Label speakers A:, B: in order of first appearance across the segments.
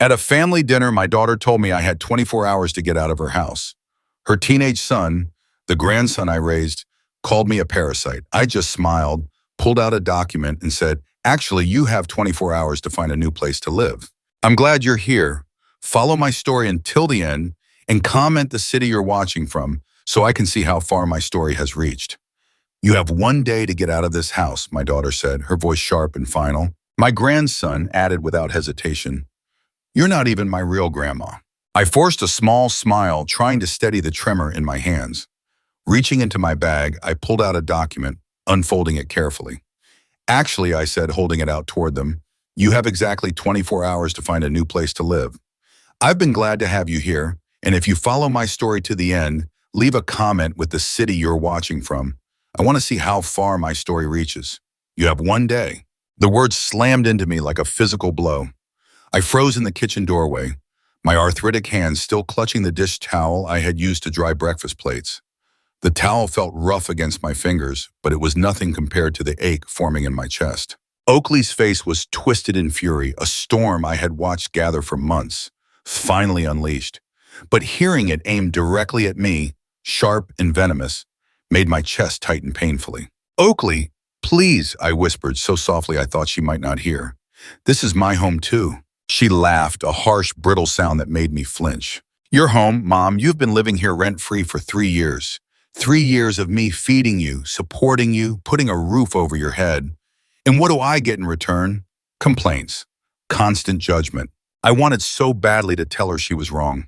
A: At a family dinner, my daughter told me I had 24 hours to get out of her house. Her teenage son, the grandson I raised, called me a parasite. I just smiled, pulled out a document, and said, "Actually, you have 24 hours to find a new place to live." I'm glad you're here. Follow my story until the end and comment the city you're watching from so I can see how far my story has reached. "You have 1 day to get out of this house," my daughter said, her voice sharp and final. My grandson added without hesitation, "You're not even my real grandma." I forced a small smile, trying to steady the tremor in my hands. Reaching into my bag, I pulled out a document, unfolding it carefully. "Actually," I said, holding it out toward them, "you have exactly 24 hours to find a new place to live. I've been glad to have you here, and if you follow my story to the end, leave a comment with the city you're watching from. I want to see how far my story reaches. You have 1 day." The words slammed into me like a physical blow. I froze in the kitchen doorway, my arthritic hands still clutching the dish towel I had used to dry breakfast plates. The towel felt rough against my fingers, but it was nothing compared to the ache forming in my chest. Oakley's face was twisted in fury, a storm I had watched gather for months, finally unleashed. But hearing it aimed directly at me, sharp and venomous, made my chest tighten painfully. "Oakley, please," I whispered so softly I thought she might not hear. "This is my home too." She laughed, a harsh, brittle sound that made me flinch. "Your home, Mom. You've been living here rent-free for 3 years. 3 years of me feeding you, supporting you, putting a roof over your head. And what do I get in return? Complaints. Constant judgment." I wanted so badly to tell her she was wrong.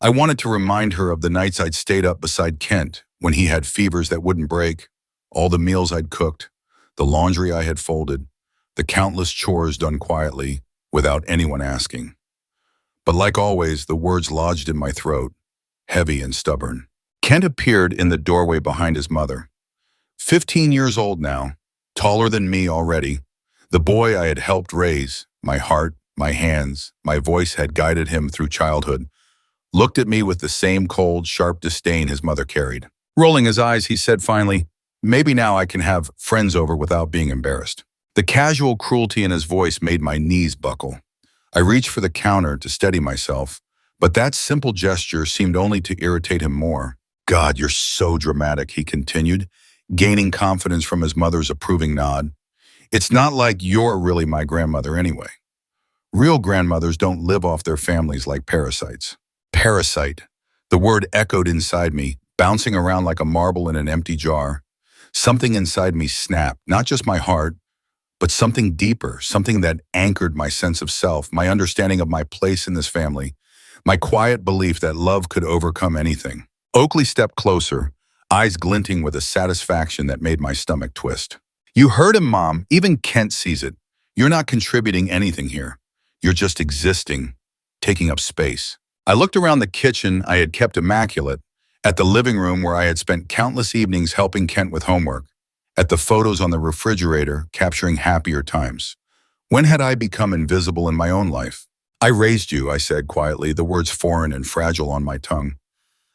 A: I wanted to remind her of the nights I'd stayed up beside Kent when he had fevers that wouldn't break, all the meals I'd cooked, the laundry I had folded, the countless chores done quietly, without anyone asking. But like always, the words lodged in my throat, heavy and stubborn. Kent appeared in the doorway behind his mother. 15 years old now, taller than me already, the boy I had helped raise, my heart, my hands, my voice had guided him through childhood, looked at me with the same cold, sharp disdain his mother carried. Rolling his eyes, he said finally, "Maybe now I can have friends over without being embarrassed." The casual cruelty in his voice made my knees buckle. I reached for the counter to steady myself, but that simple gesture seemed only to irritate him more. "God, you're so dramatic," he continued, gaining confidence from his mother's approving nod. "It's not like you're really my grandmother anyway. Real grandmothers don't live off their families like parasites." Parasite. The word echoed inside me, bouncing around like a marble in an empty jar. Something inside me snapped, not just my heart, but something deeper, something that anchored my sense of self, my understanding of my place in this family, my quiet belief that love could overcome anything. Oakley stepped closer, eyes glinting with a satisfaction that made my stomach twist. "You heard him, Mom. Even Kent sees it. You're not contributing anything here. You're just existing, taking up space." I looked around the kitchen I had kept immaculate, at the living room where I had spent countless evenings helping Kent with homework, at the photos on the refrigerator capturing happier times. When had I become invisible in my own life? "I raised you," I said quietly, the words foreign and fragile on my tongue.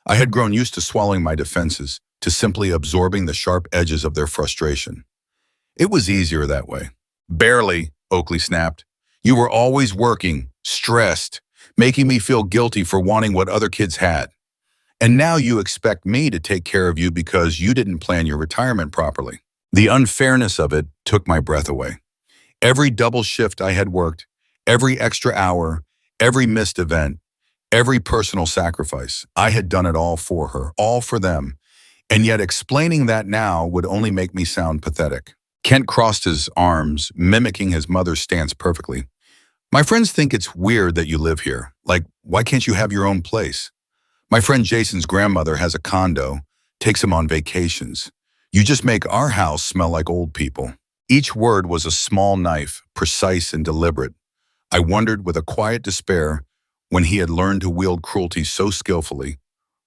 A: I had grown used to swallowing my defenses, to simply absorbing the sharp edges of their frustration. It was easier that way. "Barely," Oakley snapped. "You were always working, stressed, making me feel guilty for wanting what other kids had. And now you expect me to take care of you because you didn't plan your retirement properly." The unfairness of it took my breath away. Every double shift I had worked, every extra hour, every missed event, every personal sacrifice, I had done it all for her, all for them. And yet explaining that now would only make me sound pathetic. Kent crossed his arms, mimicking his mother's stance perfectly. "My friends think it's weird that you live here. Like, why can't you have your own place? My friend Jason's grandmother has a condo, takes him on vacations. You just make our house smell like old people." Each word was a small knife, precise and deliberate. I wondered with a quiet despair when he had learned to wield cruelty so skillfully,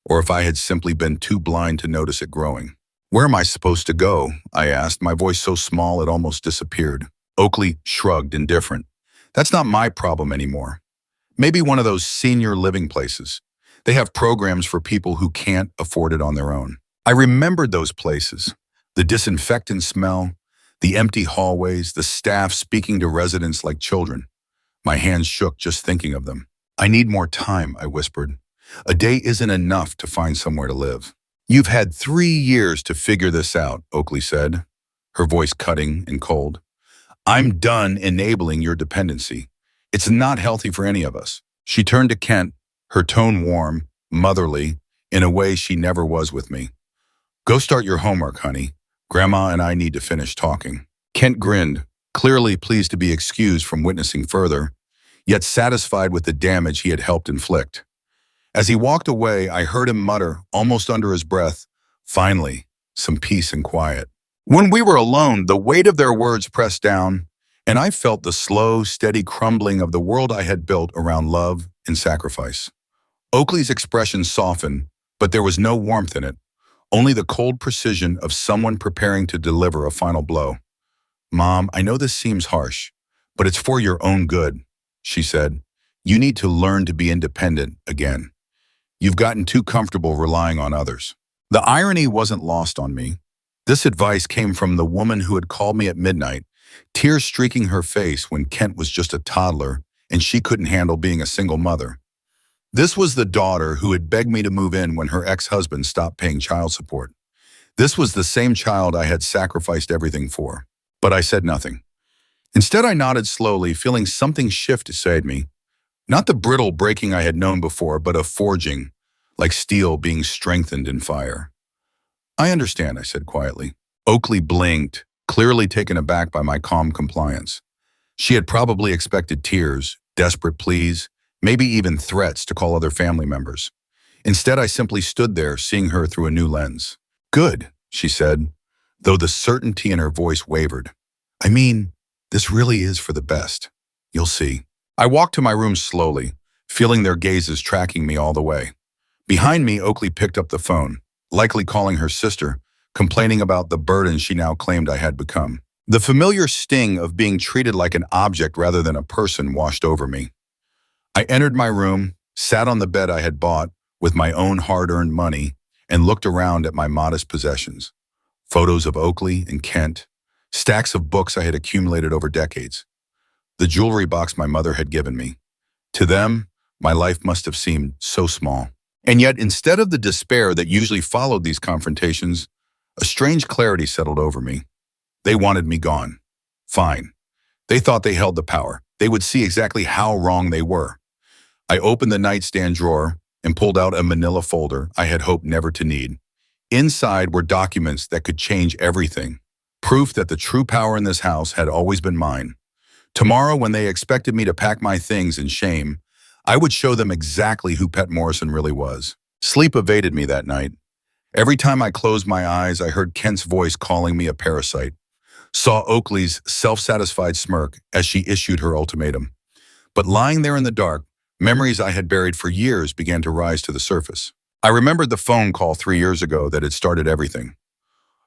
A: or if I had simply been too blind to notice it growing. "Where am I supposed to go?" I asked, my voice so small it almost disappeared. Oakley shrugged, indifferent. "That's not my problem anymore. Maybe one of those senior living places. They have programs for people who can't afford it on their own." I remembered those places. The disinfectant smell, the empty hallways, the staff speaking to residents like children. My hands shook just thinking of them. I need more time, I whispered. A day isn't enough to find somewhere to live. You've had 3 years to figure this out, Oakley said, her voice cutting and cold. I'm done enabling your dependency. It's not healthy for any of us. She turned to Kent, her tone warm, motherly, in a way she never was with me. Go start your homework, honey. Grandma and I need to finish talking. Kent grinned, clearly pleased to be excused from witnessing further, yet satisfied with the damage he had helped inflict. As he walked away, I heard him mutter, almost under his breath, finally, some peace and quiet. When we were alone, the weight of their words pressed down, and I felt the slow, steady crumbling of the world I had built around love and sacrifice. Oakley's expression softened, but there was no warmth in it, only the cold precision of someone preparing to deliver a final blow. Mom, I know this seems harsh, but it's for your own good, she said. You need to learn to be independent again. You've gotten too comfortable relying on others. The irony wasn't lost on me. This advice came from the woman who had called me at midnight, tears streaking her face when Kent was just a toddler and she couldn't handle being a single mother. This was the daughter who had begged me to move in when her ex-husband stopped paying child support. This was the same child I had sacrificed everything for. But I said nothing. Instead, I nodded slowly, feeling something shift inside me. Not the brittle breaking I had known before, but a forging, like steel being strengthened in fire. I understand, I said quietly. Oakley blinked, clearly taken aback by my calm compliance. She had probably expected tears, desperate pleas, maybe even threats to call other family members. Instead, I simply stood there, seeing her through a new lens. Good, she said, though the certainty in her voice wavered. I mean, this really is for the best. You'll see. I walked to my room slowly, feeling their gazes tracking me all the way. Behind me, Oakley picked up the phone, likely calling her sister, complaining about the burden she now claimed I had become. The familiar sting of being treated like an object rather than a person washed over me. I entered my room, sat on the bed I had bought with my own hard-earned money, and looked around at my modest possessions. Photos of Oakley and Kent, stacks of books I had accumulated over decades, the jewelry box my mother had given me. To them, my life must have seemed so small. And yet, instead of the despair that usually followed these confrontations, a strange clarity settled over me. They wanted me gone. Fine. They thought they held the power. They would see exactly how wrong they were. I opened the nightstand drawer and pulled out a manila folder I had hoped never to need. Inside were documents that could change everything. Proof that the true power in this house had always been mine. Tomorrow, when they expected me to pack my things in shame, I would show them exactly who Pet Morrison really was. Sleep evaded me that night. Every time I closed my eyes, I heard Kent's voice calling me a parasite, saw Oakley's self-satisfied smirk as she issued her ultimatum. But lying there in the dark, memories I had buried for years began to rise to the surface. I remembered the phone call 3 years ago that had started everything.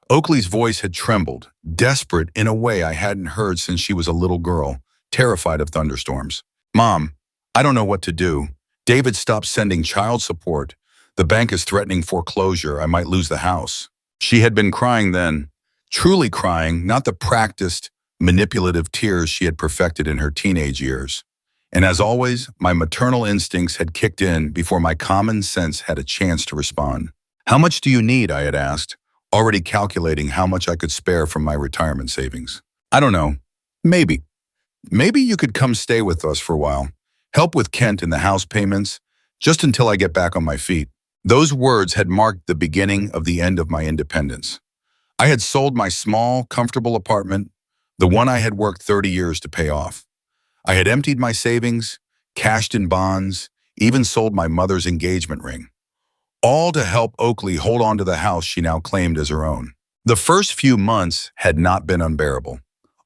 A: Oakley's voice had trembled, desperate in a way I hadn't heard since she was a little girl, terrified of thunderstorms. Mom, I don't know what to do. David stopped sending child support. The bank is threatening foreclosure. I might lose the house. She had been crying then, truly crying, not the practiced, manipulative tears she had perfected in her teenage years. And as always, my maternal instincts had kicked in before my common sense had a chance to respond. How much do you need? I had asked, already calculating how much I could spare from my retirement savings. I don't know. Maybe. Maybe you could come stay with us for a while. Help with Kent and the house payments, just until I get back on my feet. Those words had marked the beginning of the end of my independence. I had sold my small, comfortable apartment, the one I had worked 30 years to pay off. I had emptied my savings, cashed in bonds, even sold my mother's engagement ring. All to help Oakley hold on to the house she now claimed as her own. The first few months had not been unbearable.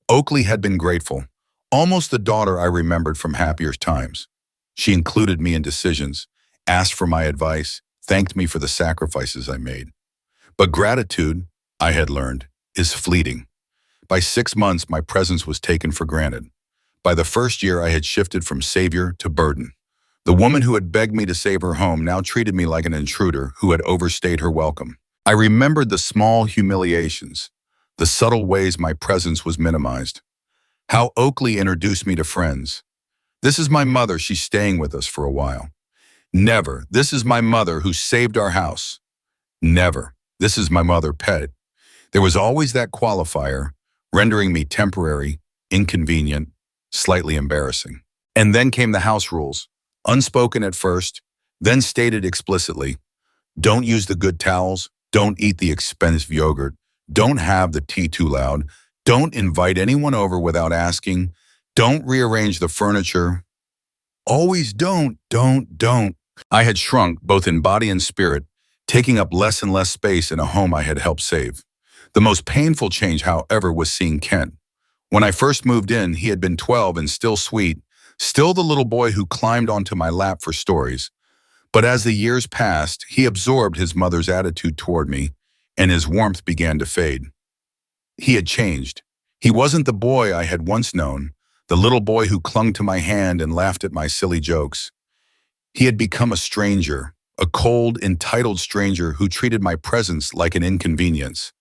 A: Oakley had been grateful, almost the daughter I remembered from happier times. She included me in decisions, asked for my advice, thanked me for the sacrifices I made. But gratitude, I had learned, is fleeting. By 6 months, my presence was taken for granted. By the first year, I had shifted from savior to burden. The woman who had begged me to save her home now treated me like an intruder who had overstayed her welcome. I remembered the small humiliations, the subtle ways my presence was minimized. How Oakley introduced me to friends. This is my mother. She's staying with us for a while. Never. This is my mother who saved our house. Never. This is my mother, pet. There was always that qualifier, rendering me temporary, inconvenient, slightly embarrassing. And then came the house rules, unspoken at first, then stated explicitly. Don't use the good towels, don't eat the expensive yogurt, don't have the tea too loud, don't invite anyone over without asking, don't rearrange the furniture. Always don't. I had shrunk both in body and spirit, taking up less and less space in a home I had helped save. The most painful change, however, was seeing Kent. When I first moved in, he had been 12 and still sweet, still the little boy who climbed onto my lap for stories. But as the years passed, he absorbed his mother's attitude toward me, and his warmth began to fade. He had changed. He wasn't the boy I had once known, the little boy who clung to my hand and laughed at my silly jokes. He had become a stranger, a cold, entitled stranger who treated my presence like an inconvenience.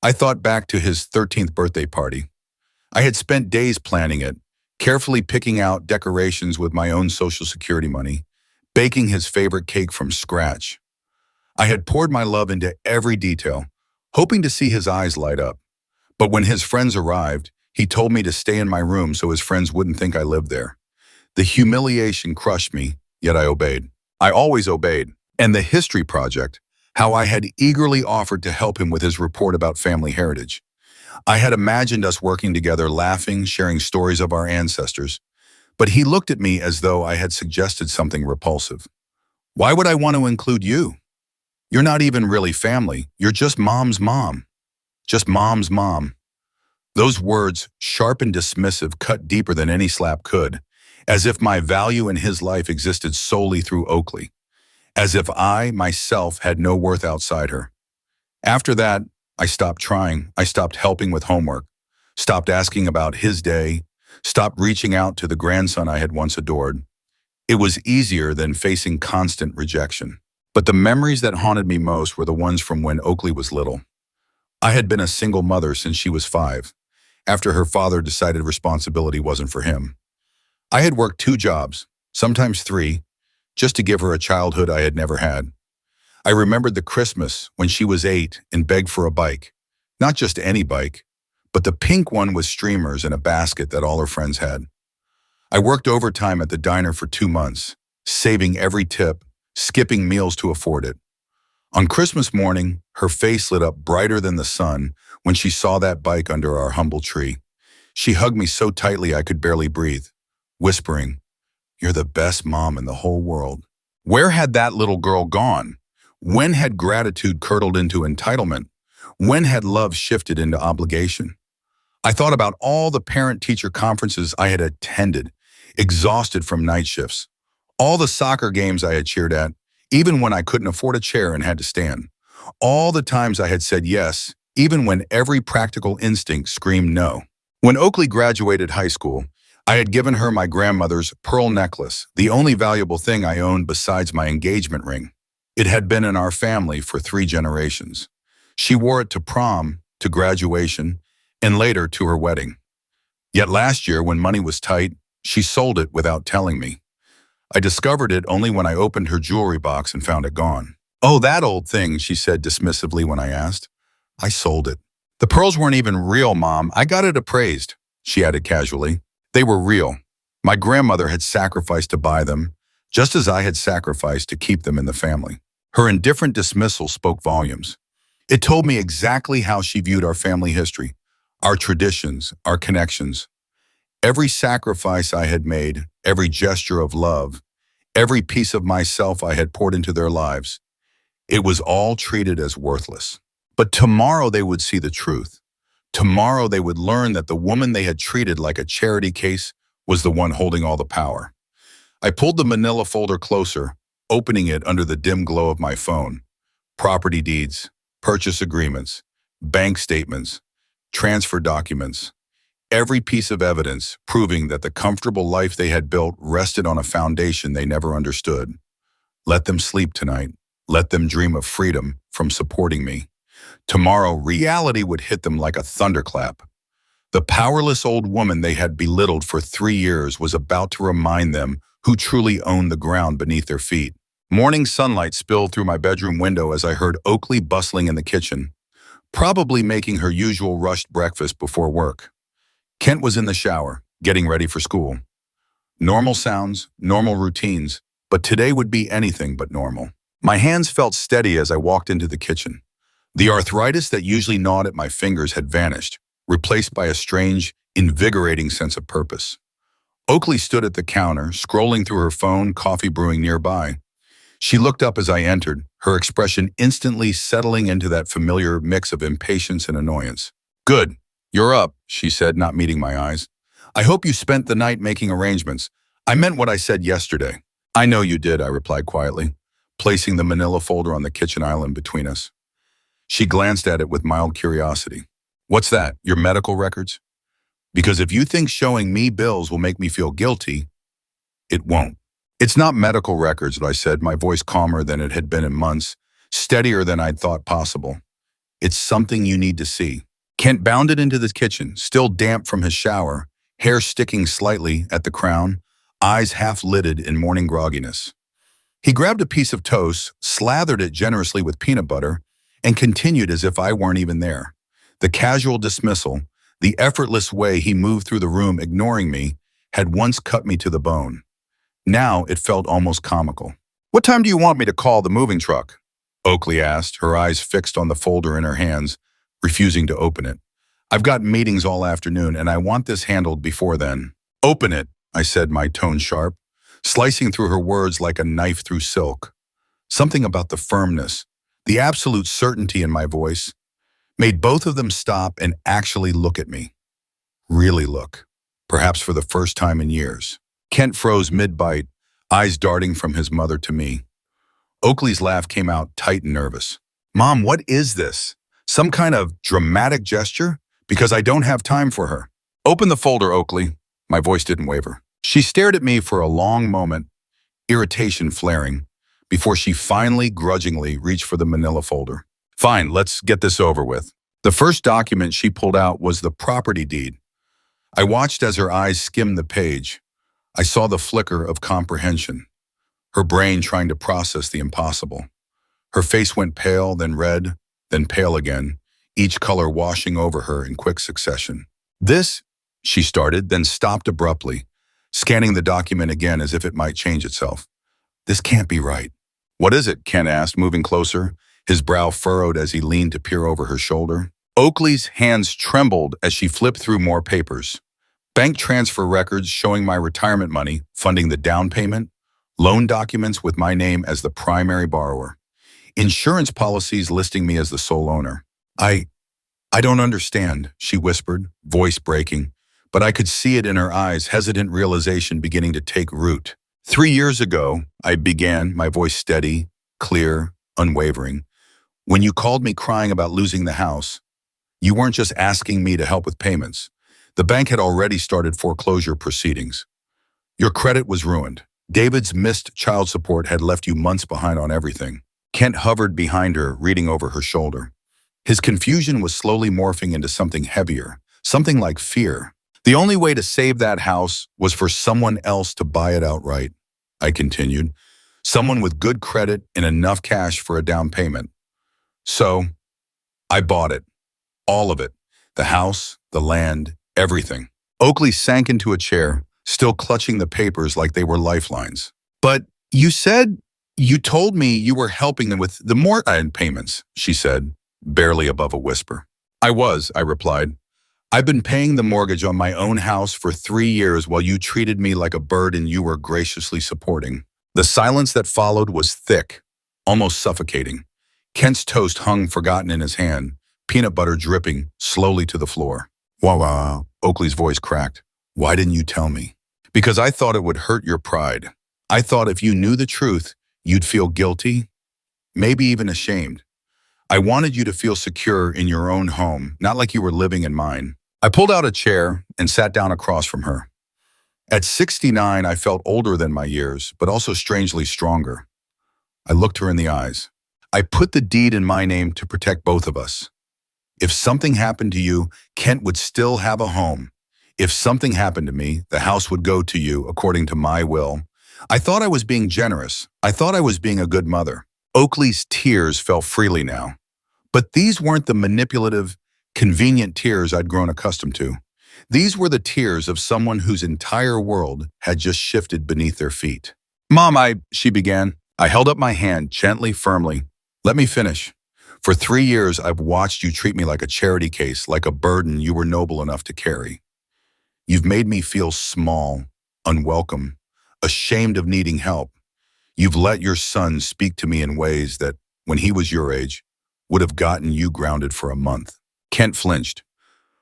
A: I thought back to his 13th birthday party. I had spent days planning it, carefully picking out decorations with my own Social Security money, baking his favorite cake from scratch. I had poured my love into every detail, hoping to see his eyes light up. But when his friends arrived, he told me to stay in my room so his friends wouldn't think I lived there. The humiliation crushed me, yet I obeyed. I always obeyed. And the history project, how I had eagerly offered to help him with his report about family heritage. I had imagined us working together, laughing, sharing stories of our ancestors. But he looked at me as though I had suggested something repulsive. Why would I want to include you? You're not even really family. You're just mom's mom. Just mom's mom. Those words, sharp and dismissive, cut deeper than any slap could, as if my value in his life existed solely through Oakley, as if I, myself, had no worth outside her. After that, I stopped trying. I stopped helping with homework, stopped asking about his day, stopped reaching out to the grandson I had once adored. It was easier than facing constant rejection. But the memories that haunted me most were the ones from when Oakley was little. I had been a single mother since she was 5, after her father decided responsibility wasn't for him. I had worked 2 jobs, sometimes 3, just to give her a childhood I had never had. I remembered the Christmas when she was 8 and begged for a bike. Not just any bike, but the pink one with streamers and a basket that all her friends had. I worked overtime at the diner for 2 months, saving every tip, skipping meals to afford it. On Christmas morning, her face lit up brighter than the sun when she saw that bike under our humble tree. She hugged me so tightly I could barely breathe, whispering, "You're the best mom in the whole world." Where had that little girl gone? When had gratitude curdled into entitlement? When had love shifted into obligation? I thought about all the parent-teacher conferences I had attended, exhausted from night shifts. All the soccer games I had cheered at, even when I couldn't afford a chair and had to stand. All the times I had said yes, even when every practical instinct screamed no. When Oakley graduated high school, I had given her my grandmother's pearl necklace, the only valuable thing I owned besides my engagement ring. It had been in our family for 3 generations. She wore it to prom, to graduation, and later to her wedding. Yet last year, when money was tight, she sold it without telling me. I discovered it only when I opened her jewelry box and found it gone. "Oh, that old thing," she said dismissively when I asked. "I sold it." "The pearls weren't even real, Mom. I got it appraised," she added casually. They were real. My grandmother had sacrificed to buy them, just as I had sacrificed to keep them in the family. Her indifferent dismissal spoke volumes. It told me exactly how she viewed our family history, our traditions, our connections. Every sacrifice I had made, every gesture of love, every piece of myself I had poured into their lives, it was all treated as worthless. But tomorrow they would see the truth. Tomorrow they would learn that the woman they had treated like a charity case was the one holding all the power. I pulled the manila folder closer, opening it under the dim glow of my phone. Property deeds, purchase agreements, bank statements, transfer documents. Every piece of evidence proving that the comfortable life they had built rested on a foundation they never understood. Let them sleep tonight. Let them dream of freedom from supporting me. Tomorrow, reality would hit them like a thunderclap. The powerless old woman they had belittled for 3 years was about to remind them who truly owned the ground beneath their feet. Morning sunlight spilled through my bedroom window as I heard Oakley bustling in the kitchen, probably making her usual rushed breakfast before work. Kent was in the shower, getting ready for school. Normal sounds, normal routines, but today would be anything but normal. My hands felt steady as I walked into the kitchen. The arthritis that usually gnawed at my fingers had vanished, replaced by a strange, invigorating sense of purpose. Oakley stood at the counter, scrolling through her phone, coffee brewing nearby. She looked up as I entered, her expression instantly settling into that familiar mix of impatience and annoyance. "Good, you're up," she said, not meeting my eyes. "I hope you spent the night making arrangements. I meant what I said yesterday." "I know you did," I replied quietly, placing the manila folder on the kitchen island between us. She glanced at it with mild curiosity. "What's that, your medical records? Because if you think showing me bills will make me feel guilty, it won't." "It's not medical records," I said, my voice calmer than it had been in months, steadier than I'd thought possible. "It's something you need to see." Kent bounded into the kitchen, still damp from his shower, hair sticking slightly at the crown, eyes half-lidded in morning grogginess. He grabbed a piece of toast, slathered it generously with peanut butter, and continued as if I weren't even there. The casual dismissal, the effortless way he moved through the room ignoring me, had once cut me to the bone. Now it felt almost comical. "What time do you want me to call the moving truck?" Oakley asked, her eyes fixed on the folder in her hands, refusing to open it. "I've got meetings all afternoon, and I want this handled before then." "Open it," I said, my tone sharp, slicing through her words like a knife through silk. Something about the firmness, the absolute certainty in my voice, made both of them stop and actually look at me. Really look, perhaps for the first time in years. Kent froze mid-bite, eyes darting from his mother to me. Oakley's laugh came out tight and nervous. "Mom, what is this? Some kind of dramatic gesture? Because I don't have time for her." "Open the folder, Oakley." My voice didn't waver. She stared at me for a long moment, irritation flaring, before she finally, grudgingly, reached for the manila folder. "Fine, let's get this over with." The first document she pulled out was the property deed. I watched as her eyes skimmed the page. I saw the flicker of comprehension, her brain trying to process the impossible. Her face went pale, then red, then pale again, each color washing over her in quick succession. "This," she started, then stopped abruptly, scanning the document again as if it might change itself. "This can't be right." "What is it?" Ken asked, moving closer, his brow furrowed as he leaned to peer over her shoulder. Oakley's hands trembled as she flipped through more papers. Bank transfer records showing my retirement money, funding the down payment, loan documents with my name as the primary borrower, insurance policies listing me as the sole owner. I don't understand," she whispered, voice breaking, but I could see it in her eyes, hesitant realization beginning to take root. 3 years ago, I began, my voice steady, clear, unwavering. "When you called me crying about losing the house, you weren't just asking me to help with payments. The bank had already started foreclosure proceedings. Your credit was ruined. David's missed child support had left you months behind on everything." Kent hovered behind her, reading over her shoulder. His confusion was slowly morphing into something heavier, something like fear. "The only way to save that house was for someone else to buy it outright," I continued. "Someone with good credit and enough cash for a down payment. So, I bought it. All of it. The house, the land, everything." Oakley sank into a chair, still clutching the papers like they were lifelines. "But you told me you were helping them with the mortgage payments," she said, barely above a whisper. I replied. "I've been paying the mortgage on my own house for 3 years while you treated me like a burden you were graciously supporting." The silence that followed was thick, almost suffocating. Kent's toast hung forgotten in his hand, peanut butter dripping slowly to the floor. Wow, Oakley's voice cracked. "Why didn't you tell me?" "Because I thought it would hurt your pride. I thought if you knew the truth, you'd feel guilty, maybe even ashamed. I wanted you to feel secure in your own home, not like you were living in mine." I pulled out a chair and sat down across from her. At 69, I felt older than my years, but also strangely stronger. I looked her in the eyes. "I put the deed in my name to protect both of us. If something happened to you, Kent would still have a home. If something happened to me, the house would go to you according to my will. I thought I was being generous. I thought I was being a good mother. Oakley's tears fell freely now. But these weren't the manipulative, convenient tears I'd grown accustomed to. These were the tears of someone whose entire world had just shifted beneath their feet. Mom, she began. I held up my hand gently, firmly. Let me finish. For 3 years, I've watched you treat me like a charity case, like a burden you were noble enough to carry. You've made me feel small, unwelcome, ashamed of needing help. You've let your son speak to me in ways that, when he was your age, would have gotten you grounded for a month. Kent flinched.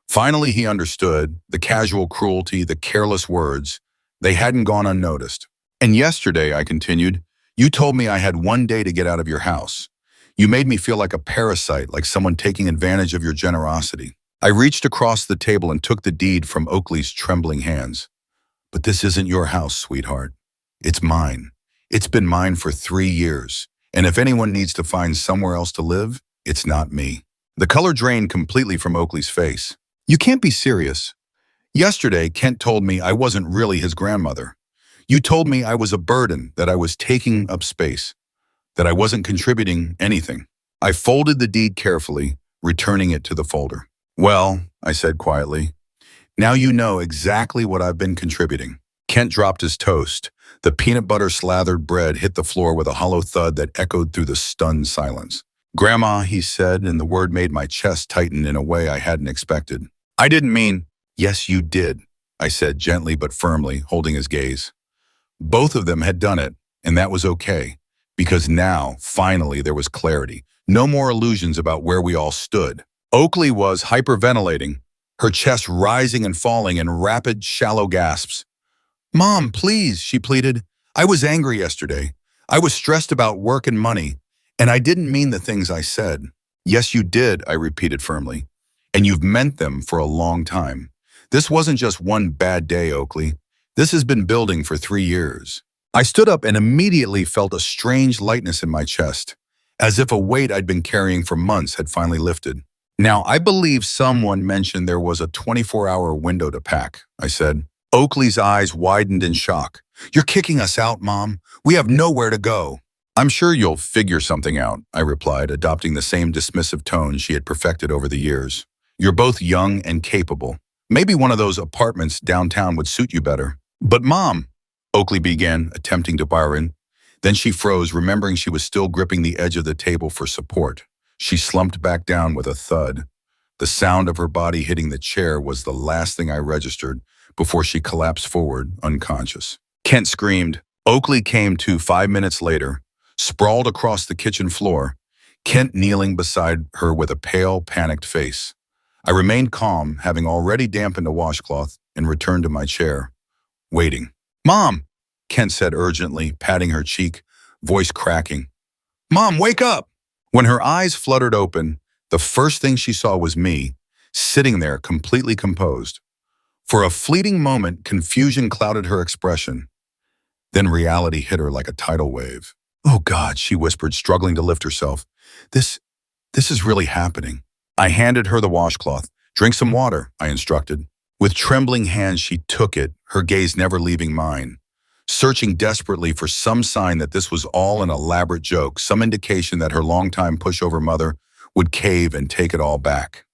A: Finally, he understood the casual cruelty, the careless words. They hadn't gone unnoticed. And yesterday, I continued, you told me I had 1 day to get out of your house. You made me feel like a parasite, like someone taking advantage of your generosity. I reached across the table and took the deed from Oakley's trembling hands. But this isn't your house, sweetheart. It's mine. It's been mine for 3 years. And if anyone needs to find somewhere else to live, it's not me. The color drained completely from Oakley's face. You can't be serious. Yesterday, Kent told me I wasn't really his grandmother. You told me I was a burden, that I was taking up space, that I wasn't contributing anything. I folded the deed carefully, returning it to the folder. Well, I said quietly, now you know exactly what I've been contributing. Kent dropped his toast. The peanut butter slathered bread hit the floor with a hollow thud that echoed through the stunned silence. Grandma, he said, and the word made my chest tighten in a way I hadn't expected. I didn't mean, yes, you did, I said gently but firmly, holding his gaze. Both of them had done it, and that was okay, because now, finally, there was clarity. No more illusions about where we all stood. Oakley was hyperventilating, her chest rising and falling in rapid, shallow gasps. Mom, please, she pleaded. I was angry yesterday. I was stressed about work and money, and I didn't mean the things I said. Yes, you did, I repeated firmly, and you've meant them for a long time. This wasn't just one bad day, Oakley. This has been building for 3 years. I stood up and immediately felt a strange lightness in my chest, as if a weight I'd been carrying for months had finally lifted. Now, I believe someone mentioned there was a 24-hour window to pack, I said. Oakley's eyes widened in shock. You're kicking us out, Mom. We have nowhere to go. I'm sure you'll figure something out, I replied, adopting the same dismissive tone she had perfected over the years. You're both young and capable. Maybe one of those apartments downtown would suit you better. But Mom, Oakley began, attempting to bar in. Then she froze, remembering she was still gripping the edge of the table for support. She slumped back down with a thud. The sound of her body hitting the chair was the last thing I registered before she collapsed forward, unconscious. Kent screamed. Oakley came to 5 minutes later, sprawled across the kitchen floor, Kent kneeling beside her with a pale, panicked face. I remained calm, having already dampened a washcloth, and returned to my chair, waiting. Mom, Kent said urgently, patting her cheek, voice cracking. Mom, wake up! When her eyes fluttered open, the first thing she saw was me, sitting there completely composed. For a fleeting moment, confusion clouded her expression. Then reality hit her like a tidal wave. Oh God, she whispered, struggling to lift herself. This is really happening. I handed her the washcloth. Drink some water, I instructed. With trembling hands, she took it, her gaze never leaving mine, searching desperately for some sign that this was all an elaborate joke, some indication that her longtime pushover mother would cave and take it all back.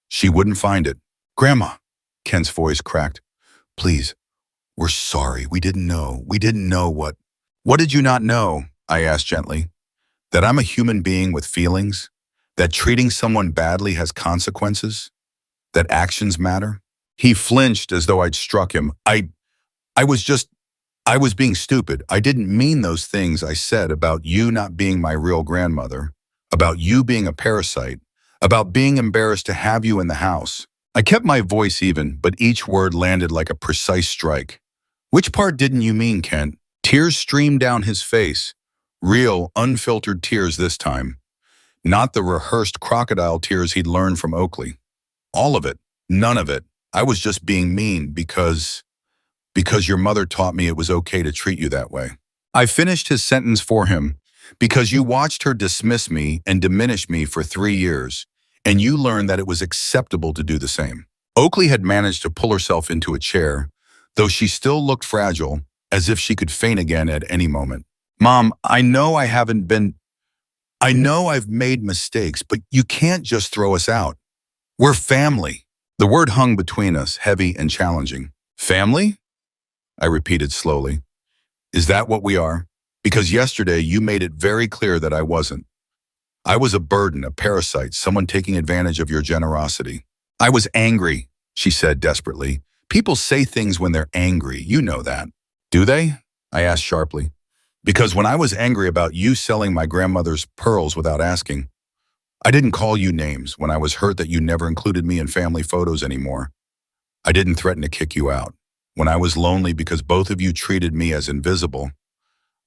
A: She wouldn't find it. Grandma, Kent's voice cracked. Please, we're sorry. We didn't know. We didn't know what. What did you not know? I asked gently. That I'm a human being with feelings? That treating someone badly has consequences? That actions matter? He flinched as though I'd struck him. I was being stupid. I didn't mean those things I said about you not being my real grandmother, about you being a parasite, about being embarrassed to have you in the house. I kept my voice even, but each word landed like a precise strike. Which part didn't you mean, Kent? Tears streamed down his face. Real, unfiltered tears this time. Not the rehearsed crocodile tears he'd learned from Oakley. All of it. None of it. I was just being mean because your mother taught me it was okay to treat you that way. I finished his sentence for him. Because you watched her dismiss me and diminish me for 3 years, and you learned that it was acceptable to do the same. Oakley had managed to pull herself into a chair, though she still looked fragile, as if she could faint again at any moment. Mom, I know I've made mistakes, but you can't just throw us out. We're family. The word hung between us, heavy and challenging. Family? I repeated slowly. Is that what we are? Because yesterday you made it very clear that I wasn't. I was a burden, a parasite, someone taking advantage of your generosity. I was angry, she said desperately. People say things when they're angry, you know that. Do they? I asked sharply. Because when I was angry about you selling my grandmother's pearls without asking, I didn't call you names when I was hurt that you never included me in family photos anymore. I didn't threaten to kick you out. When I was lonely because both of you treated me as invisible,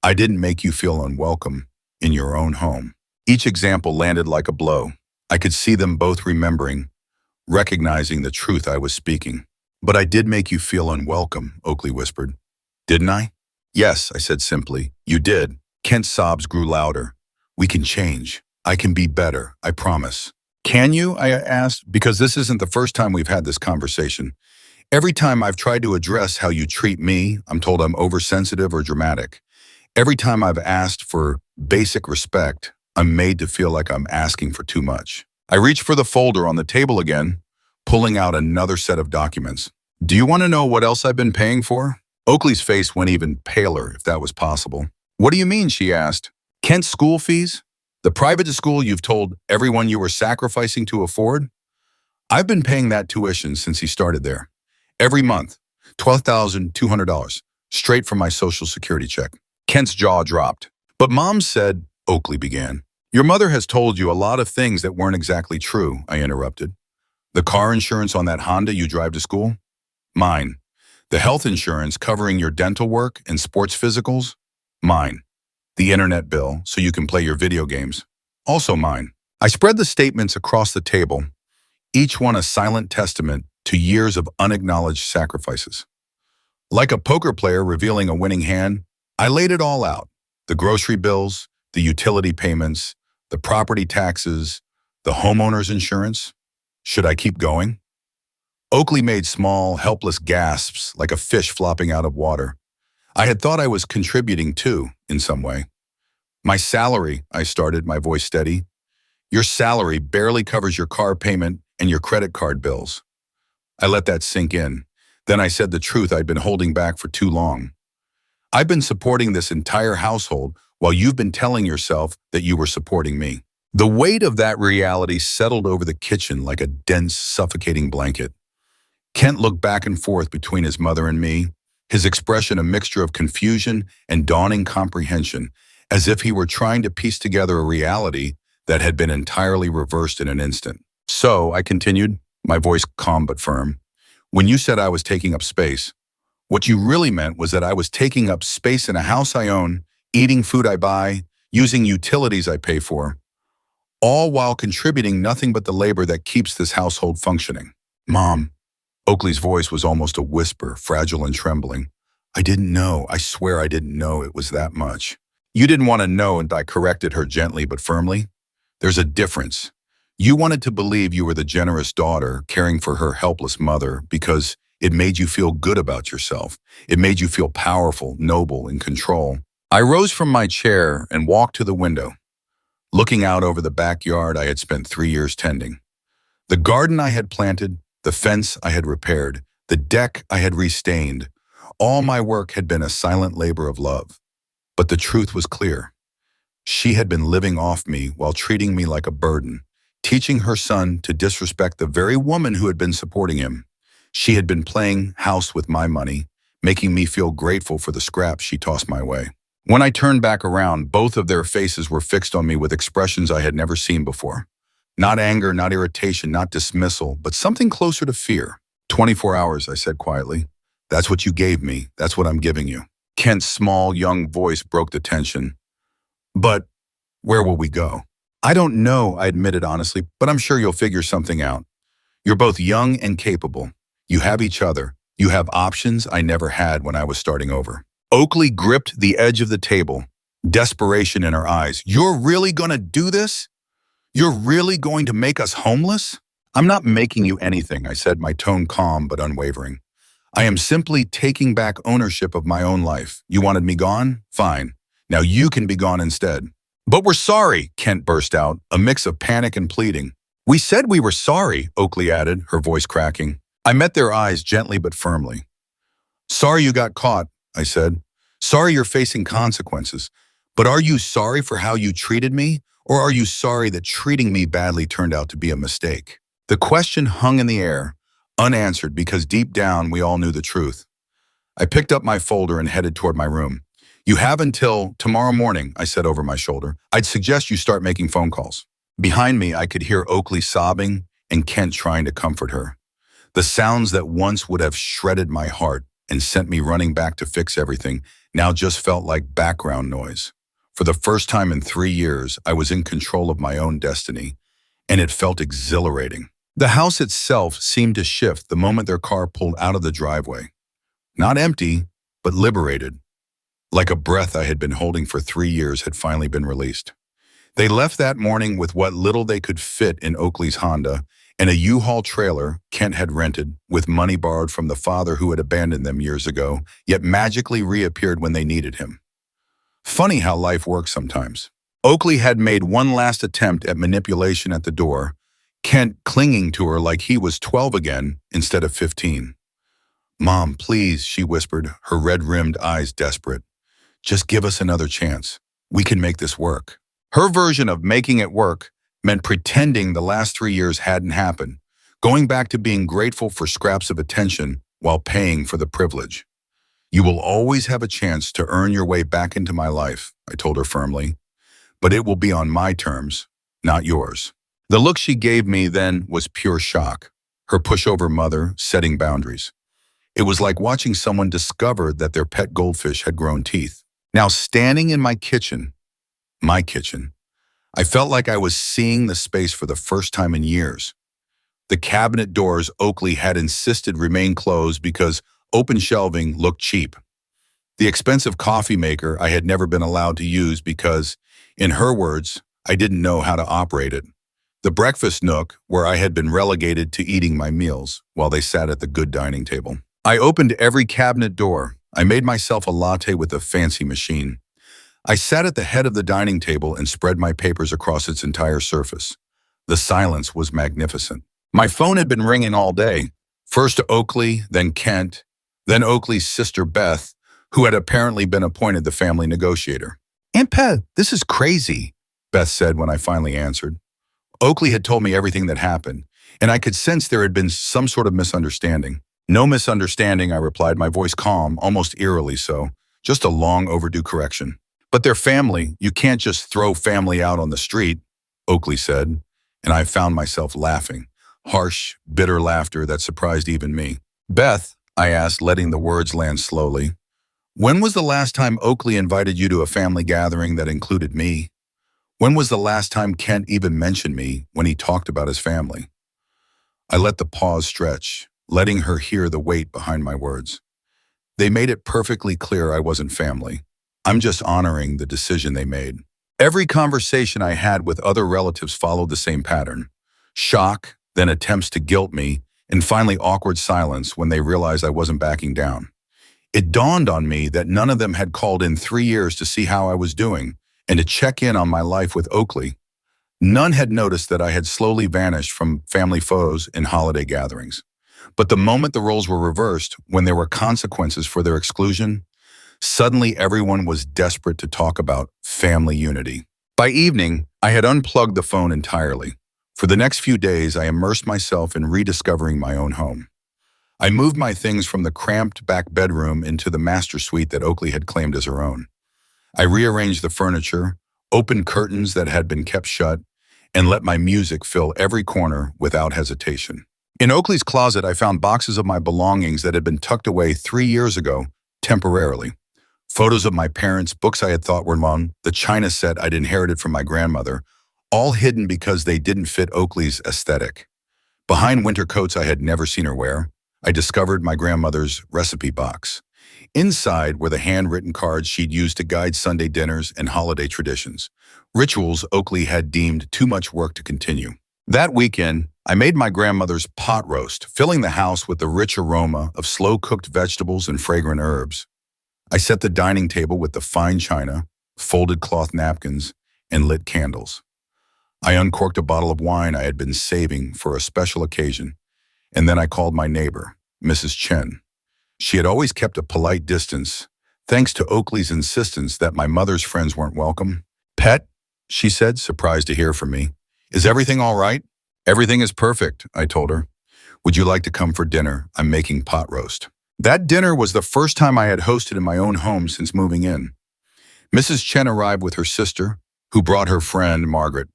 A: I didn't make you feel unwelcome in your own home. Each example landed like a blow. I could see them both remembering, recognizing the truth I was speaking. But I did make you feel unwelcome, Oakley whispered. Didn't I? Yes, I said simply. You did. Kent's sobs grew louder. We can change. I can be better, I promise. Can you? I asked, because this isn't the first time we've had this conversation. Every time I've tried to address how you treat me, I'm told I'm oversensitive or dramatic. Every time I've asked for basic respect, I'm made to feel like I'm asking for too much. I reached for the folder on the table again, pulling out another set of documents. Do you want to know what else I've been paying for? Oakley's face went even paler, if that was possible. What do you mean, she asked. Kent's school fees? The private school you've told everyone you were sacrificing to afford? I've been paying that tuition since he started there. Every month, $12,200, straight from my Social Security check. Kent's jaw dropped. But Mom said, Oakley began. Your mother has told you a lot of things that weren't exactly true, I interrupted. The car insurance on that Honda you drive to school? Mine. The health insurance covering your dental work and sports physicals? Mine. The internet bill so you can play your video games? Also mine. I spread the statements across the table, each one a silent testament to years of unacknowledged sacrifices. Like a poker player revealing a winning hand, I laid it all out. The grocery bills, the utility payments, the property taxes, the homeowner's insurance. Should I keep going? Oakley made small, helpless gasps like a fish flopping out of water. I had thought I was contributing too, in some way. My salary, I started, my voice steady. Your salary barely covers your car payment and your credit card bills. I let that sink in. Then I said the truth I'd been holding back for too long. I've been supporting this entire household while you've been telling yourself that you were supporting me. The weight of that reality settled over the kitchen like a dense, suffocating blanket. Kent looked back and forth between his mother and me, his expression a mixture of confusion and dawning comprehension, as if he were trying to piece together a reality that had been entirely reversed in an instant. So, I continued, my voice calm but firm, when you said I was taking up space, what you really meant was that I was taking up space in a house I own, eating food I buy, using utilities I pay for, all while contributing nothing but the labor that keeps this household functioning. Mom, Oakley's voice was almost a whisper, fragile and trembling. I didn't know. I swear I didn't know it was that much. You didn't want to know, and I corrected her gently but firmly. There's a difference. You wanted to believe you were the generous daughter caring for her helpless mother because it made you feel good about yourself. It made you feel powerful, noble, in control. I rose from my chair and walked to the window, looking out over the backyard I had spent 3 years tending. The garden I had planted, the fence I had repaired, the deck I had restained, all my work had been a silent labor of love. But the truth was clear. She had been living off me while treating me like a burden, teaching her son to disrespect the very woman who had been supporting him. She had been playing house with my money, making me feel grateful for the scraps she tossed my way. When I turned back around, both of their faces were fixed on me with expressions I had never seen before. Not anger, not irritation, not dismissal, but something closer to fear. 24 hours, I said quietly. That's what you gave me. That's what I'm giving you. Kent's small, young voice broke the tension. But where will we go? I don't know, I admitted honestly, but I'm sure you'll figure something out. You're both young and capable. You have each other. You have options I never had when I was starting over. Oakley gripped the edge of the table, desperation in her eyes. You're really gonna do this? You're really going to make us homeless? I'm not making you anything, I said, my tone calm but unwavering. I am simply taking back ownership of my own life. You wanted me gone? Fine. Now you can be gone instead. But we're sorry, Kent burst out, a mix of panic and pleading. We said we were sorry, Oakley added, her voice cracking. I met their eyes gently but firmly. Sorry you got caught, I said. Sorry you're facing consequences. But are you sorry for how you treated me? Or are you sorry that treating me badly turned out to be a mistake? The question hung in the air, unanswered because deep down we all knew the truth. I picked up my folder and headed toward my room. You have until tomorrow morning, I said over my shoulder. I'd suggest you start making phone calls. Behind me, I could hear Oakley sobbing and Kent trying to comfort her. The sounds that once would have shredded my heart and sent me running back to fix everything now just felt like background noise. For the first time in 3 years, I was in control of my own destiny, and it felt exhilarating. The house itself seemed to shift the moment their car pulled out of the driveway. Not empty, but liberated. Like a breath I had been holding for 3 years had finally been released. They left that morning with what little they could fit in Oakley's Honda and a U-Haul trailer Kent had rented with money borrowed from the father who had abandoned them years ago, yet magically reappeared when they needed him. Funny how life works sometimes. Oakley had made one last attempt at manipulation at the door, Kent clinging to her like he was 12 again instead of 15. Mom, please, she whispered, her red-rimmed eyes desperate. Just give us another chance. We can make this work. Her version of making it work meant pretending the last 3 years hadn't happened, going back to being grateful for scraps of attention while paying for the privilege. You will always have a chance to earn your way back into my life, I told her firmly, but it will be on my terms, not yours. The look she gave me then was pure shock, her pushover mother setting boundaries. It was like watching someone discover that their pet goldfish had grown teeth. Now standing in my kitchen, I felt like I was seeing the space for the first time in years. The cabinet doors Oakley had insisted remain closed because open shelving looked cheap. The expensive coffee maker I had never been allowed to use because, in her words, I didn't know how to operate it. The breakfast nook where I had been relegated to eating my meals while they sat at the good dining table. I opened every cabinet door. I made myself a latte with a fancy machine. I sat at the head of the dining table and spread my papers across its entire surface. The silence was magnificent. My phone had been ringing all day. First to Oakley, then Kent, then Oakley's sister Beth, who had apparently been appointed the family negotiator. Aunt Pat, this is crazy, Beth said when I finally answered. Oakley had told me everything that happened, and I could sense there had been some sort of misunderstanding. No misunderstanding, I replied, my voice calm, almost eerily so. Just a long overdue correction. But they're family. You can't just throw family out on the street, Oakley said, and I found myself laughing. Harsh, bitter laughter that surprised even me. Beth, I asked, letting the words land slowly, when was the last time Oakley invited you to a family gathering that included me? When was the last time Kent even mentioned me when he talked about his family? I let the pause stretch, letting her hear the weight behind my words. They made it perfectly clear I wasn't family. I'm just honoring the decision they made. Every conversation I had with other relatives followed the same pattern. Shock, then attempts to guilt me, and finally awkward silence when they realized I wasn't backing down. It dawned on me that none of them had called in 3 years to see how I was doing and to check in on my life with Oakley. None had noticed that I had slowly vanished from family photos and holiday gatherings. But the moment the roles were reversed, when there were consequences for their exclusion, suddenly everyone was desperate to talk about family unity. By evening, I had unplugged the phone entirely. For the next few days, I immersed myself in rediscovering my own home. I moved my things from the cramped back bedroom into the master suite that Oakley had claimed as her own. I rearranged the furniture, opened curtains that had been kept shut, and let my music fill every corner without hesitation. In Oakley's closet, I found boxes of my belongings that had been tucked away 3 years ago, temporarily. Photos of my parents, books I had thought were mine, the china set I'd inherited from my grandmother, all hidden because they didn't fit Oakley's aesthetic. Behind winter coats I had never seen her wear, I discovered my grandmother's recipe box. Inside were the handwritten cards she'd used to guide Sunday dinners and holiday traditions, rituals Oakley had deemed too much work to continue. That weekend, I made my grandmother's pot roast, filling the house with the rich aroma of slow-cooked vegetables and fragrant herbs. I set the dining table with the fine china, folded cloth napkins, and lit candles. I uncorked a bottle of wine I had been saving for a special occasion, and then I called my neighbor, Mrs. Chen. She had always kept a polite distance, thanks to Oakley's insistence that my mother's friends weren't welcome. "Pet," she said, surprised to hear from me. "Is everything all right?" "Everything is perfect," I told her. "Would you like to come for dinner? I'm making pot roast." That dinner was the first time I had hosted in my own home since moving in. Mrs. Chen arrived with her sister, who brought her friend, Margaret,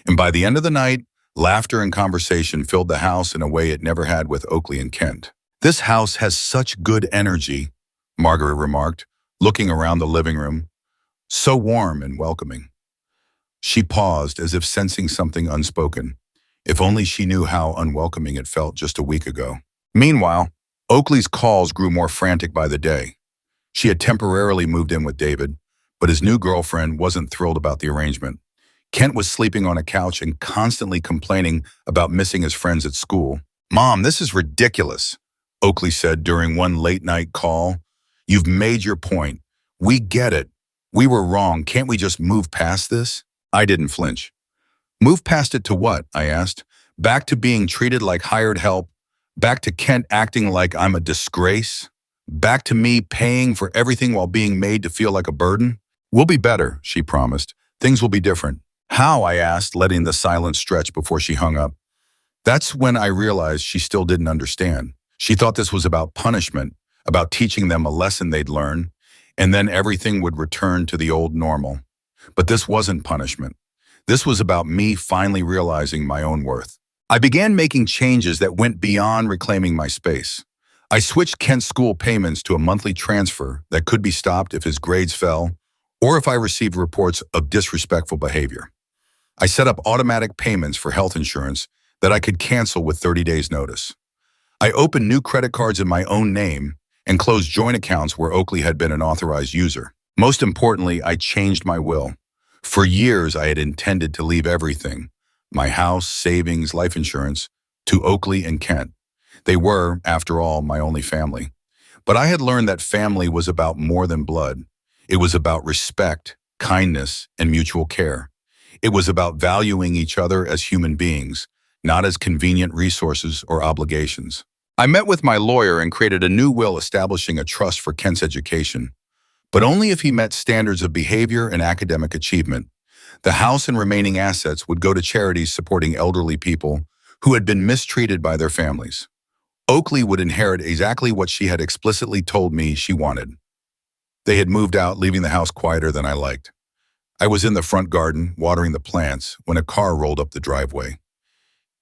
A: and by the end of the night, laughter and conversation filled the house in a way it never had with Oakley and Kent. "This house has such good energy," Margaret remarked, looking around the living room. "So warm and welcoming." She paused as if sensing something unspoken. If only she knew how unwelcoming it felt just a week ago. Meanwhile, Oakley's calls grew more frantic by the day. She had temporarily moved in with David, but his new girlfriend wasn't thrilled about the arrangement. Kent was sleeping on a couch and constantly complaining about missing his friends at school. "Mom, this is ridiculous," Oakley said during one late-night call. "You've made your point. We get it. We were wrong. Can't we just move past this?" I didn't flinch. "Move past it to what?" I asked. "Back to being treated like hired help? Back to Kent acting like I'm a disgrace? Back to me paying for everything while being made to feel like a burden?" "We'll be better," she promised. "Things will be different." "How?" I asked, letting the silence stretch before she hung up. That's when I realized she still didn't understand. She thought this was about punishment, about teaching them a lesson they'd learn, and then everything would return to the old normal. But this wasn't punishment. This was about me finally realizing my own worth. I began making changes that went beyond reclaiming my space. I switched Kent's school payments to a monthly transfer that could be stopped if his grades fell or if I received reports of disrespectful behavior. I set up automatic payments for health insurance that I could cancel with 30 days' notice. I opened new credit cards in my own name and closed joint accounts where Oakley had been an authorized user. Most importantly, I changed my will. For years, I had intended to leave everything, my house, savings, life insurance, to Oakley and Kent. They were, after all, my only family. But I had learned that family was about more than blood. It was about respect, kindness, and mutual care. It was about valuing each other as human beings, not as convenient resources or obligations. I met with my lawyer and created a new will establishing a trust for Kent's education, but only if he met standards of behavior and academic achievement. The house and remaining assets would go to charities supporting elderly people who had been mistreated by their families. Oakley would inherit exactly what she had explicitly told me she wanted. They had moved out, leaving the house quieter than I liked. I was in the front garden, watering the plants, when a car rolled up the driveway.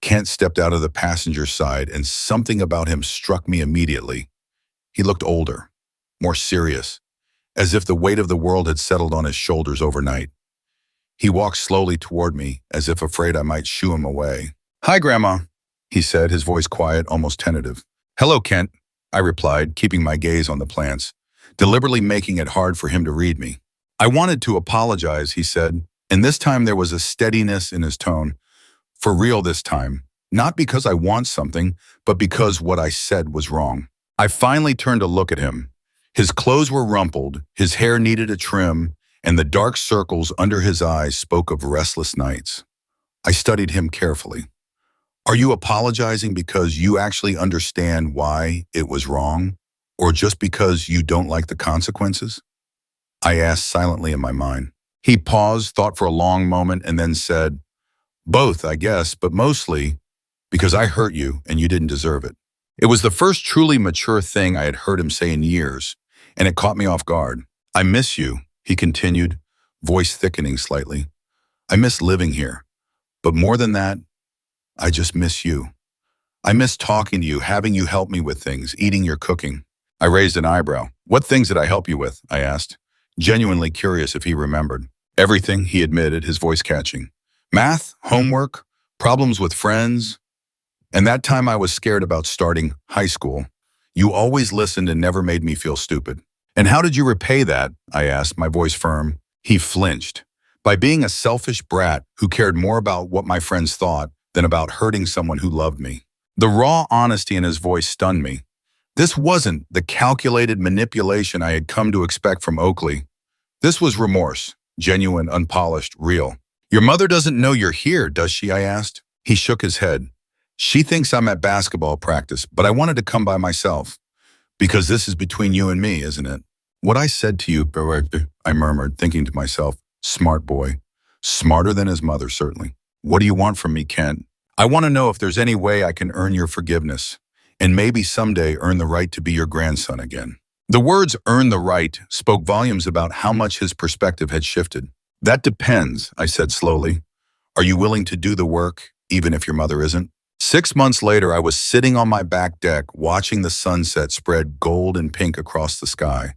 A: Kent stepped out of the passenger side, and something about him struck me immediately. He looked older, more serious, as if the weight of the world had settled on his shoulders overnight. He walked slowly toward me, as if afraid I might shoo him away. "Hi, Grandma," he said, his voice quiet, almost tentative. "Hello, Kent," I replied, keeping my gaze on the plants, deliberately making it hard for him to read me. "I wanted to apologize," he said, and this time there was a steadiness in his tone. "For real this time, not because I want something, but because what I said was wrong." I finally turned to look at him. His clothes were rumpled, his hair needed a trim, and the dark circles under his eyes spoke of restless nights. I studied him carefully. "Are you apologizing because you actually understand why it was wrong, or just because you don't like the consequences?" I asked silently in my mind. He paused, thought for a long moment, and then said, "Both, I guess, but mostly because I hurt you and you didn't deserve it." It was the first truly mature thing I had heard him say in years, and it caught me off guard. "I miss you," he continued, voice thickening slightly. "I miss living here. But more than that, I just miss you. I miss talking to you, having you help me with things, eating your cooking." I raised an eyebrow. "What things did I help you with?" I asked, genuinely curious if he remembered. "Everything," he admitted, his voice catching. "Math, homework, problems with friends. And that time I was scared about starting high school. You always listened and never made me feel stupid." "And how did you repay that?" I asked, my voice firm. He flinched. "By being a selfish brat who cared more about what my friends thought than about hurting someone who loved me." The raw honesty in his voice stunned me. This wasn't the calculated manipulation I had come to expect from Oakley. This was remorse, genuine, unpolished, real. "Your mother doesn't know you're here, does she?" I asked. He shook his head. "She thinks I'm at basketball practice, but I wanted to come by myself. Because this is between you and me, isn't it?" "What I said to you," I murmured, thinking to myself, smart boy. Smarter than his mother, certainly. "What do you want from me, Kent?" "I want to know if there's any way I can earn your forgiveness, and maybe someday earn the right to be your grandson again." The words "earn the right" spoke volumes about how much his perspective had shifted. "That depends," I said slowly. "Are you willing to do the work, even if your mother isn't?" 6 months later, I was sitting on my back deck, watching the sunset spread gold and pink across the sky.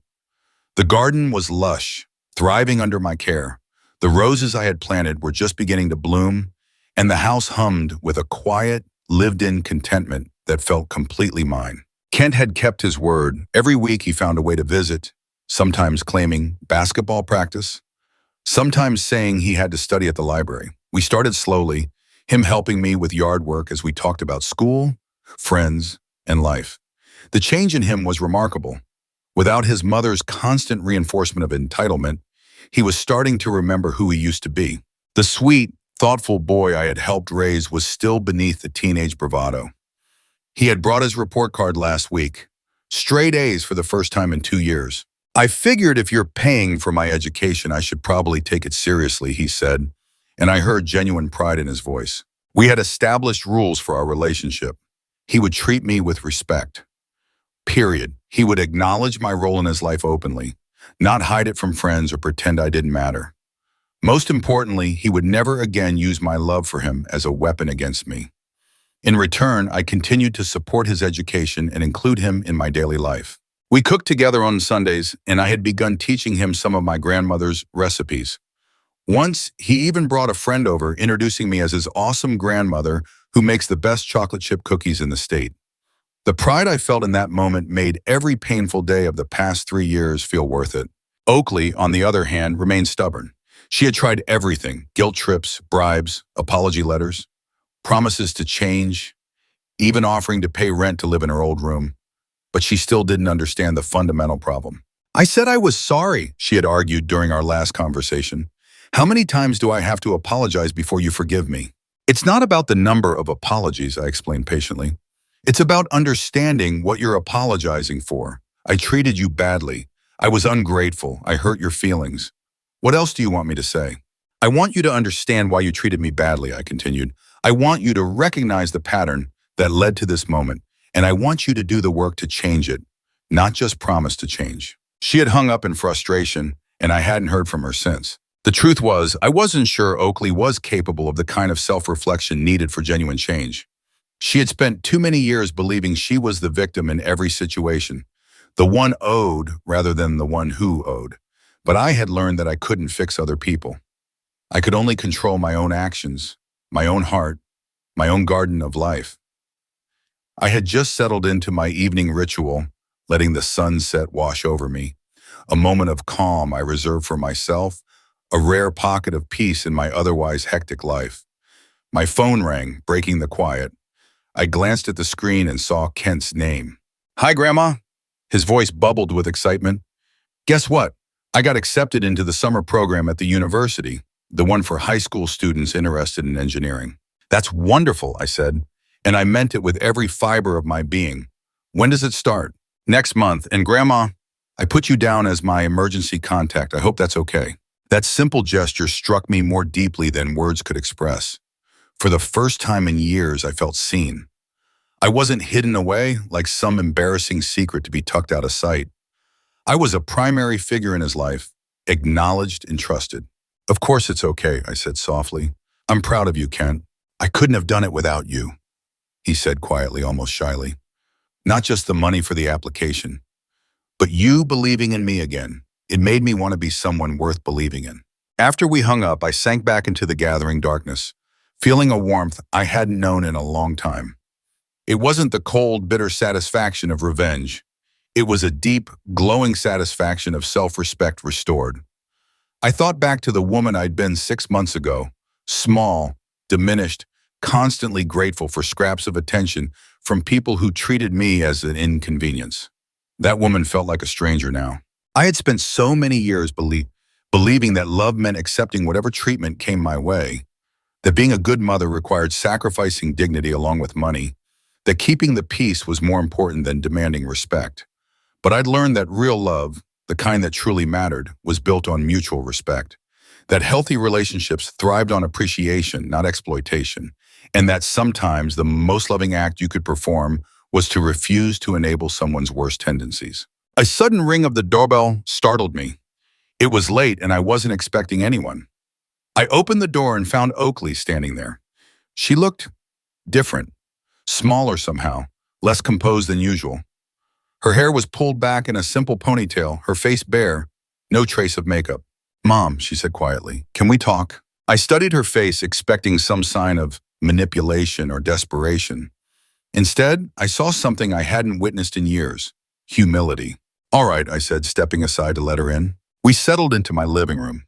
A: The garden was lush, thriving under my care. The roses I had planted were just beginning to bloom, and the house hummed with a quiet, lived-in contentment that felt completely mine. Kent had kept his word. Every week he found a way to visit, sometimes claiming basketball practice, sometimes saying he had to study at the library. We started slowly, him helping me with yard work as we talked about school, friends, and life. The change in him was remarkable. Without his mother's constant reinforcement of entitlement, he was starting to remember who he used to be. The sweet, thoughtful boy I had helped raise was still beneath the teenage bravado. He had brought his report card last week. Straight A's for the first time in 2 years. "I figured if you're paying for my education, I should probably take it seriously," he said, and I heard genuine pride in his voice. We had established rules for our relationship. He would treat me with respect. Period. He would acknowledge my role in his life openly, not hide it from friends or pretend I didn't matter. Most importantly, he would never again use my love for him as a weapon against me. In return, I continued to support his education and include him in my daily life. We cooked together on Sundays, and I had begun teaching him some of my grandmother's recipes. Once, he even brought a friend over, introducing me as his awesome grandmother who makes the best chocolate chip cookies in the state. The pride I felt in that moment made every painful day of the past 3 years feel worth it. Oakley, on the other hand, remained stubborn. She had tried everything: guilt trips, bribes, apology letters, promises to change, even offering to pay rent to live in her old room. But she still didn't understand the fundamental problem. "I said I was sorry," she had argued during our last conversation. "How many times do I have to apologize before you forgive me?" "It's not about the number of apologies," I explained patiently. "It's about understanding what you're apologizing for. I treated you badly. I was ungrateful. I hurt your feelings. What else do you want me to say?" "I want you to understand why you treated me badly," I continued. "I want you to recognize the pattern that led to this moment, and I want you to do the work to change it, not just promise to change." She had hung up in frustration, and I hadn't heard from her since. The truth was, I wasn't sure Oakley was capable of the kind of self-reflection needed for genuine change. She had spent too many years believing she was the victim in every situation, the one owed rather than the one who owed. But I had learned that I couldn't fix other people. I could only control my own actions, my own heart, my own garden of life. I had just settled into my evening ritual, letting the sunset wash over me, a moment of calm I reserved for myself, a rare pocket of peace in my otherwise hectic life. My phone rang, breaking the quiet. I glanced at the screen and saw Kent's name. "Hi, Grandma." His voice bubbled with excitement. "Guess what? I got accepted into the summer program at the university, the one for high school students interested in engineering." "That's wonderful," I said, and I meant it with every fiber of my being. "When does it start?" "Next month. And Grandma, I put you down as my emergency contact. I hope that's okay." That simple gesture struck me more deeply than words could express. For the first time in years, I felt seen. I wasn't hidden away like some embarrassing secret to be tucked out of sight. I was a primary figure in his life, acknowledged and trusted. "Of course it's okay," I said softly. "I'm proud of you, Kent. I couldn't have done it without you," he said quietly, almost shyly. "Not just the money for the application, but you believing in me again. It made me want to be someone worth believing in." After we hung up, I sank back into the gathering darkness, feeling a warmth I hadn't known in a long time. It wasn't the cold, bitter satisfaction of revenge. It was a deep, glowing satisfaction of self-respect restored. I thought back to the woman I'd been 6 months ago, small, diminished, constantly grateful for scraps of attention from people who treated me as an inconvenience. That woman felt like a stranger now. I had spent so many years believing that love meant accepting whatever treatment came my way, that being a good mother required sacrificing dignity along with money, that keeping the peace was more important than demanding respect. But I'd learned that real love, the kind that truly mattered, was built on mutual respect, that healthy relationships thrived on appreciation, not exploitation, and that sometimes the most loving act you could perform was to refuse to enable someone's worst tendencies. A sudden ring of the doorbell startled me. It was late and I wasn't expecting anyone. I opened the door and found Oakley standing there. She looked different, smaller somehow, less composed than usual. Her hair was pulled back in a simple ponytail, her face bare, no trace of makeup. "Mom," she said quietly, "can we talk?" I studied her face, expecting some sign of manipulation or desperation. Instead, I saw something I hadn't witnessed in years: humility. "All right," I said, stepping aside to let her in. We settled into my living room.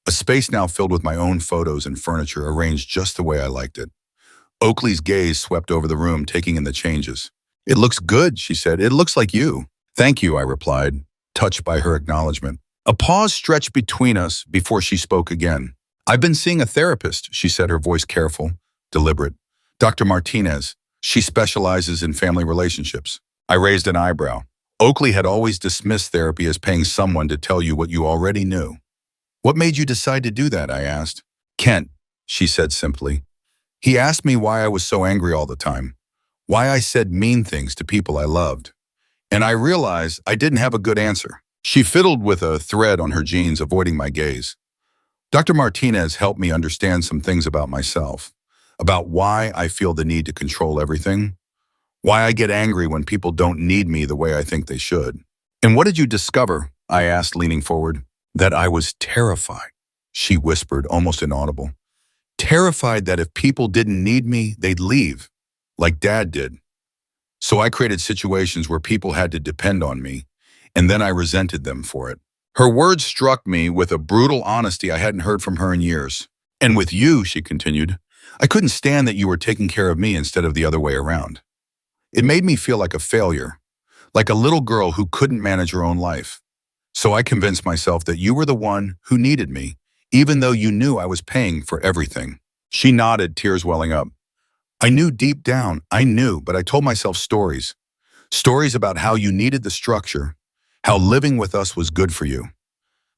A: A space now filled with my own photos and furniture arranged just the way I liked it. Oakley's gaze swept over the room, taking in the changes. "It looks good," she said. "It looks like you." "Thank you," I replied, touched by her acknowledgement. A pause stretched between us before she spoke again. "I've been seeing a therapist," she said, her voice careful, deliberate. "Dr. Martinez. She specializes in family relationships." I raised an eyebrow. Oakley had always dismissed therapy as paying someone to tell you what you already knew. "What made you decide to do that?" I asked. "Kent," she said simply. "He asked me why I was so angry all the time, why I said mean things to people I loved. And I realized I didn't have a good answer." She fiddled with a thread on her jeans, avoiding my gaze. "Dr. Martinez helped me understand some things about myself, about why I feel the need to control everything, why I get angry when people don't need me the way I think they should." "And what did you discover?" I asked, leaning forward. "That I was terrified," she whispered, almost inaudible. "Terrified that if people didn't need me, they'd leave, like Dad did. So I created situations where people had to depend on me, and then I resented them for it." Her words struck me with a brutal honesty I hadn't heard from her in years. "And with you," she continued, "I couldn't stand that you were taking care of me instead of the other way around. It made me feel like a failure, like a little girl who couldn't manage her own life. So I convinced myself that you were the one who needed me, even though you knew I was paying for everything." She nodded, tears welling up. "I knew deep down, I knew, but I told myself stories. Stories about how you needed the structure, how living with us was good for you.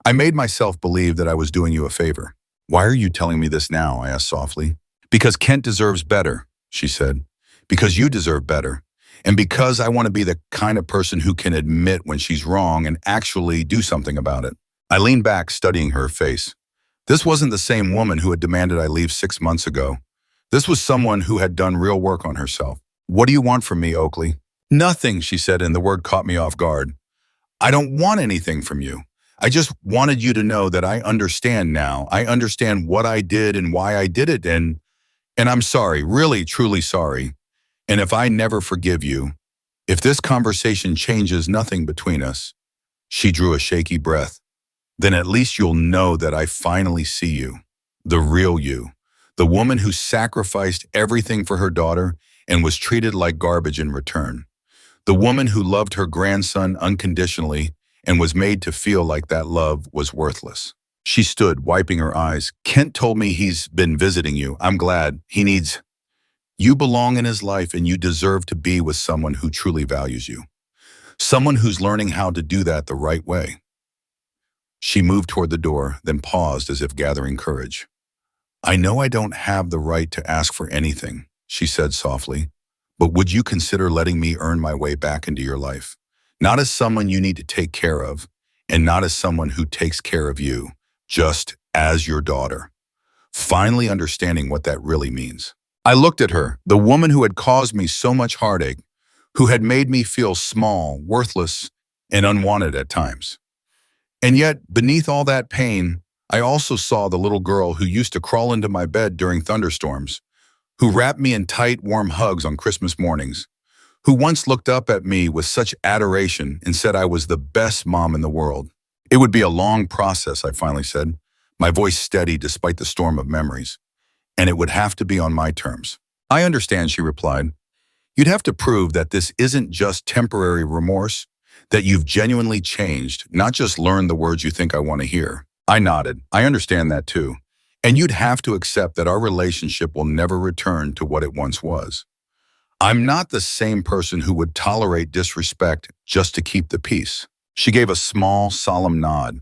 A: I made myself believe that I was doing you a favor." "Why are you telling me this now?" I asked softly. "Because Kent deserves better," she said. "Because you deserve better. And because I want to be the kind of person who can admit when she's wrong and actually do something about it." I leaned back, studying her face. This wasn't the same woman who had demanded I leave 6 months ago. This was someone who had done real work on herself. "What do you want from me, Oakley?" "Nothing," she said, and the word caught me off guard. "I don't want anything from you. I just wanted you to know that I understand now. I understand what I did and why I did it, and I'm sorry, really, truly sorry. And if I never forgive you, if this conversation changes nothing between us," she drew a shaky breath, "then at least you'll know that I finally see you, the real you, the woman who sacrificed everything for her daughter and was treated like garbage in return, the woman who loved her grandson unconditionally and was made to feel like that love was worthless." She stood, wiping her eyes. "Kent told me he's been visiting you. I'm glad. He needs... You belong in his life and you deserve to be with someone who truly values you. Someone who's learning how to do that the right way." She moved toward the door, then paused as if gathering courage. "I know I don't have the right to ask for anything," she said softly, "but would you consider letting me earn my way back into your life? Not as someone you need to take care of, and not as someone who takes care of you, just as your daughter. Finally understanding what that really means." I looked at her, the woman who had caused me so much heartache, who had made me feel small, worthless, and unwanted at times. And yet, beneath all that pain, I also saw the little girl who used to crawl into my bed during thunderstorms, who wrapped me in tight, warm hugs on Christmas mornings, who once looked up at me with such adoration and said I was the best mom in the world. It would be a long process, I finally said, my voice steady despite the storm of memories, and it would have to be on my terms. I understand, she replied. You'd have to prove that this isn't just temporary remorse, that you've genuinely changed, not just learned the words you think I want to hear. I nodded. I understand that too. And you'd have to accept that our relationship will never return to what it once was. I'm not the same person who would tolerate disrespect just to keep the peace. She gave a small, solemn nod.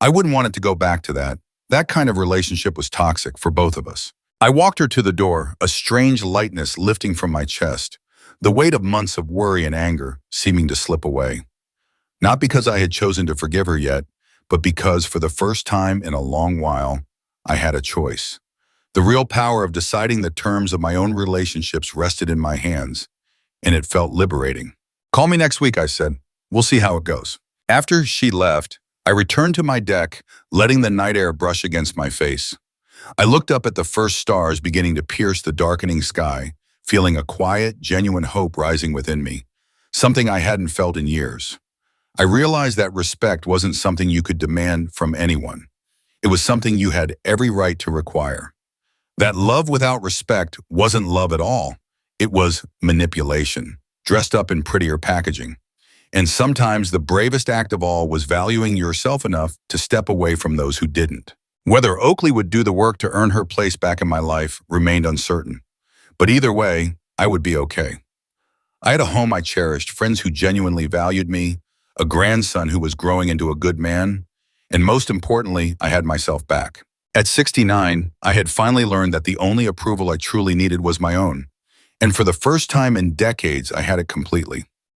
A: I wouldn't want it to go back to that. That kind of relationship was toxic for both of us. I walked her to the door, a strange lightness lifting from my chest, the weight of months of worry and anger seeming to slip away. Not because I had chosen to forgive her yet, but because for the first time in a long while, I had a choice. The real power of deciding the terms of my own relationships rested in my hands, and it felt liberating. Call me next week, I said. We'll see how it goes. After she left, I returned to my deck, letting the night air brush against my face. I looked up at the first stars beginning to pierce the darkening sky, feeling a quiet, genuine hope rising within me, something I hadn't felt in years. I realized that respect wasn't something you could demand from anyone. It was something you had every right to require. That love without respect wasn't love at all. It was manipulation, dressed up in prettier packaging. And sometimes the bravest act of all was valuing yourself enough to step away from those who didn't. Whether Oakley would do the work to earn her place back in my life remained uncertain. But either way, I would be okay. I had a home I cherished, friends who genuinely valued me, a grandson who was growing into a good man, and most importantly, I had myself back. At 69, I had finally learned that the only approval I truly needed was my own. And for the first time in decades, I had it completely.